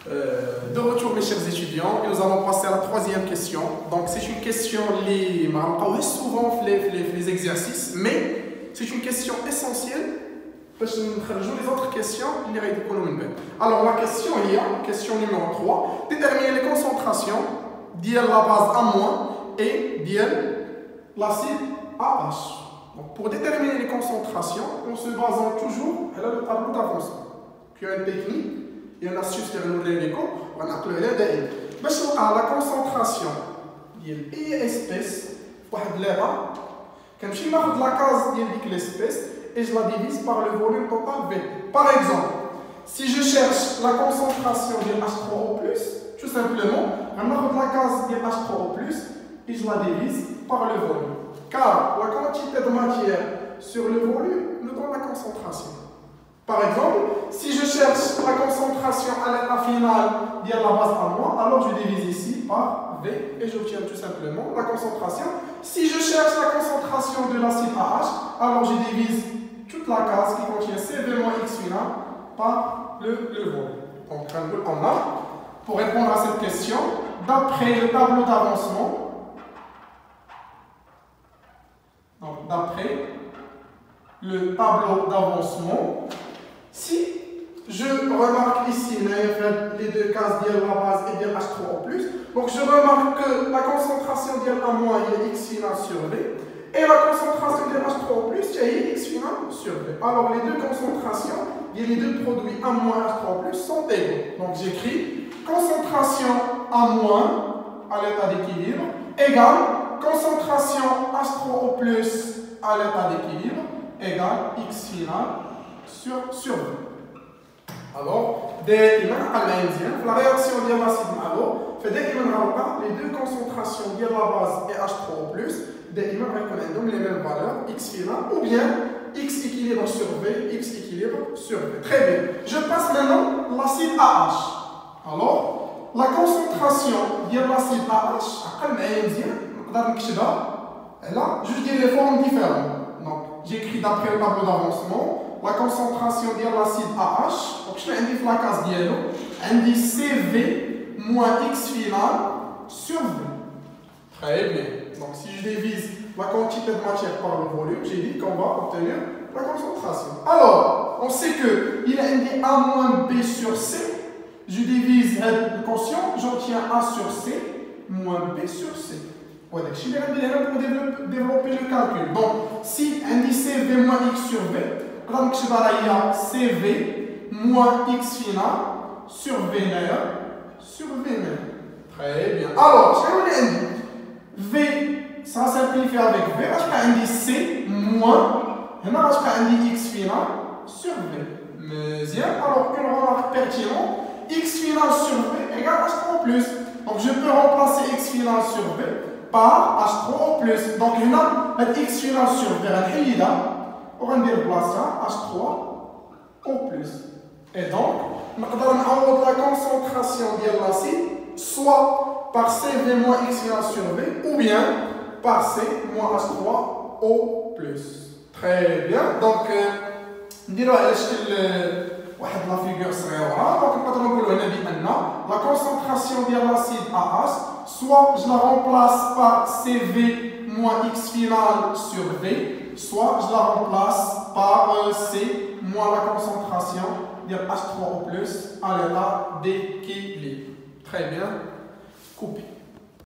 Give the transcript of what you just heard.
De retour, mes chers étudiants, et nous allons passer à la troisième question. Donc, c'est une question qui est souvent les exercices, mais c'est une question essentielle parce que nous avons les autres questions. Alors, la question est question numéro 3. Déterminer les concentrations de la base A- et de l'acide AH. Donc, pour déterminer les concentrations, on se base toujours sur le tableau d'avancement. Puis, il y a une technique. Il y a une astuce qui est on a appelé la concentration de l'espèce, quand je marque la case de l'espèce et je la divise par le volume total V. Par exemple, si je cherche la concentration de H3O+, tout simplement, je marque la case de H3O+, et je la divise par le volume. Car la quantité de matière sur le volume nous donne la concentration. Par exemple, si je cherche la concentration à l'état final de la base A-, alors je divise ici par V et j'obtiens tout simplement la concentration. Si je cherche la concentration de l'acide AH, alors je divise toute la case qui contient CV-X final par le volume. Donc, on a, pour répondre à cette question, d'après le tableau d'avancement, si je remarque ici les deux cases de la base et de H3O+, donc je remarque que la concentration de A- est X final sur V et la concentration de H3O+, est X final sur V. Alors les deux concentrations, les deux produits A- et H3O+, sont égaux. Donc j'écris concentration A- à l'état d'équilibre égale concentration H3O+ à l'état d'équilibre égale X final sur V. Alors, la réaction de l'acide malo fait les deux concentrations de la base et H3O+, les mêmes valeurs, X final, ou bien X équilibre sur V, X équilibre sur V. Très bien. Je passe maintenant l'acide AH. Alors, la concentration de l'acide AH, là, je dis les formes différentes. Donc, j'écris d'après le tableau d'avancement la concentration de l'acide AH. Donc, je vais indiquer la case diélo. Indique CV moins X final sur V. Très bien. Donc, si je divise la quantité de matière par le volume, j'ai dit qu'on va obtenir la concentration. Alors, on sait qu'il a indiqué A moins B sur C. Je divise le quotient, j'obtiens A sur C moins B sur C. Je vais pour développer le calcul. Donc, si indique CV moins X sur V, il y a CV moins X final sur V sur V. Très bien. Alors, je vais indiquer V, ça simplifie avec V. Je vais C moins, je vais X final sur V. Deuxième, alors une remarque pertinente, X final sur V égale H3+. Donc, je peux remplacer X final sur V par H3O+. Donc, il y a X final sur V, on va dire H3O+. Et donc, on va la concentration de l'acide soit par CV moins X final sur V ou bien par C moins H3O+. Très bien. Donc, نديروا على شكل واحد لا فيغور صغيره. Donc, نقدروا نقولوا هنا بان la concentration de l'acide AH, soit je la remplace par CV moins X final sur V, soit je la remplace par C moins la concentration de H3O+ à l'état d'équilibre. Très bien. Coupé.